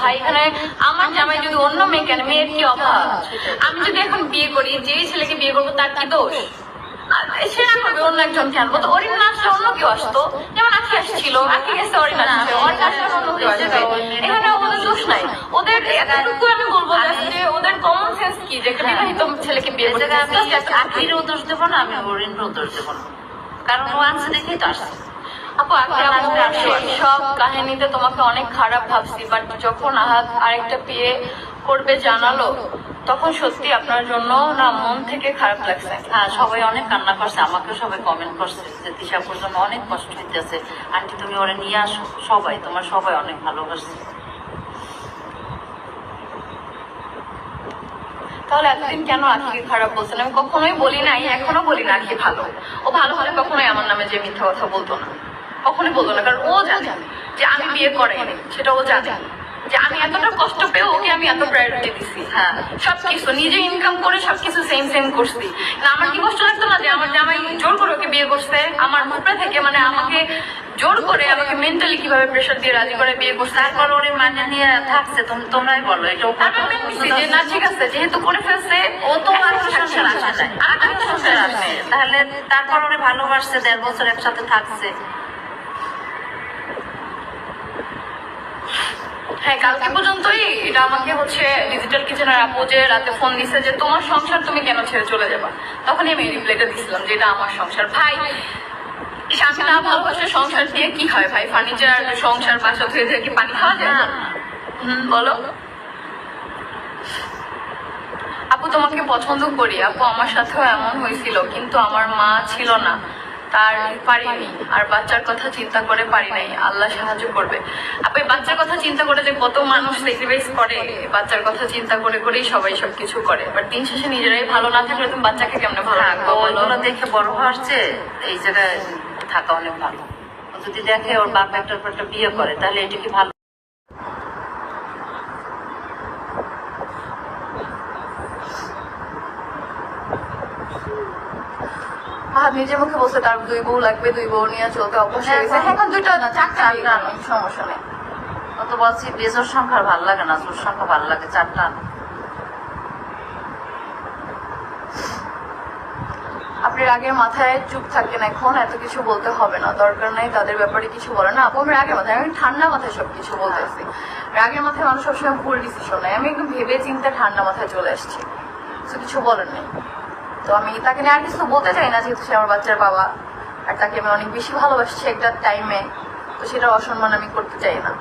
ভাই এখানে আমার জামাই যদি অন্য মেয়ে কেন, মেয়ের কি অভাব? আমি যদি এখন বিয়ে করি, যেই ছেলেকে বিয়ে করবো তার কি দোষ? সে না করবে অন্য একজনকে আনবো, তো অরিন না আসলে অন্য কেউ আসতো। যেমন আখি আসছিল, আখি গেছে, অরিন আসছে, অরিন আসলে অন্য কেউ আসবে। এখানে ওদের দোষ নাই। ওদের এতটুকু আমি বলবো যে ওদের কমন সেন্স কি, যে একটা বিবাহিত ছেলেকে বিয়ে করতে। আখিরও দোষ দেবো না, আমি অরিনকেও দোষ দেবো না, কারণ ও আনছে দেখেই তো আসছে। আপু সব কাহিনীতে তোমাকে অনেক খারাপ ভাবছি, বাট যখন আহাত আরেকটা বিয়ে করবে জানালো, তখন সত্যি আপনার জন্য না মন থেকে খারাপ লাগছে। হ্যাঁ, সবাই অনেক কান্না করছে, আমাকেও সবাই কমেন্ট করছে যে তিশাপুর জন্য অনেক কষ্ট হইতেছে, আন্টি তুমি ওরা নিয়ে আসো। সবাই তোমার সবাই অনেক ভালোবাসছে। তাহলে এতদিন কেন আখিকে খারাপ বলছেন? আমি কখনোই বলি নাই, এখনো বলি না আখি ভালো। ও ভালো হলে কখনোই আমার নামে যে মিথ্যা কথা বলতো না, কখনোই বলতো না। কারণ ও জানে যে আমি বিয়ে করাইনি, সেটা ও জানে যে আমি এতটা কষ্ট পেয়ে ওকে আমি এত প্রায়োরিটি দিছি। হ্যাঁ, সবকিছু নিজে ইনকাম করে সবকিছু সেম সেম করছি না। আমার কি কষ্ট লাগতো না যে আমার জামাই জোর করে ওকে বিয়ে করছে, আমার উপরে থেকে, মানে আমাকে জোর করে, আমাকে মেন্টালি কিভাবে প্রেশার দিয়ে রাজি করে বিয়ে করছে। তারপর ওরে মানে নিয়ে থাকছে, তোমরাই বলো এটা। যে না ঠিক আছে, যেহেতু করে ফেলছে, ও তো আর সংসার আসে নাই, আর তো সংসার আসে, তাহলে তারপর ওরে ভালোবাসছে, 1.5 বছর একসাথে থাকছে। হ্যাঁ, কালকে পর্যন্তই এটা আমাকে হচ্ছে ডিজিটাল কিচেনের আপু যে রাতে ফোন দিছে যে তোমার সংসার তুমি কেন ছেড়ে চলে যাবা, তখনই আমি রিপ্লাইটা দিছিলাম যে এটা আমার সংসার। ভাই স্বামী না ভালোবাসে সংসার দিয়ে কি হয় ভাই? ফার্নিচার, সংসার, বাসা ধুয়ে ধুয়ে কি পানি খাওয়া যায়? বলো আপু, তোমাকে পছন্দ করি আপু, আমার সাথেও এমন হয়েছিল, কিন্তু আমার মা ছিল না, তার পারিনি। আর বাচ্চার কথা চিন্তা করে পারি নাই, আল্লাহ সাহায্য করবে। আপু এই বাচ্চার কথা চিন্তা করে যে কত মানুষ স্যাক্রিফাইস করে, বাচ্চার কথা চিন্তা করে করেই সবাই সবকিছু করে, বাট দিন শেষে নিজেরাই ভালো না থাকলে তুমি বাচ্চাকে কেমনে ভালো রাখবো? ওইগুলো দেখে বড় হচ্ছে, এই জায়গায় থাকা অনেক ভালো। যদি দেখে ওর বাপ একটার পর একটা বিয়ে করে, তাহলে এটা কি ভালো? নিজের মুখে বলছে তার 2 বউ লাগবে, 2 বউ নিয়ে চলতে অবশ্যই। এখন 2টা না 4টা, সমস্যা নেই। ও তো বলছি বেজোর সংখ্যা ভালো লাগে না, জোর সংখ্যা ভালো লাগে, 4টা। আপনি রাগের মাথায় চুপ থাকেন, এখন এত কিছু বলতে হবে না, দরকার নাই তাদের ব্যাপারে কিছু বলে না। আপু আমি রাগের মাথায়, আমি ঠান্ডা মাথায় সবকিছু বলতেছি। রাগের মাথায় মানুষ সবসময় ভুল ডিসিশন নেয়, আমি একদম ভেবে চিন্তে ঠান্ডা মাথায় চলে আসছি, কিছু বলেন নাই। তো আমি তাকে নিয়ে আর কিছু বলতে চাই না, যেহেতু সে আমার বাচ্চার বাবা, আর তাকে আমি অনেক বেশি ভালোবাসছি একটা টাইমে, তো সেটা অসম্মান আমি করতে চাই না।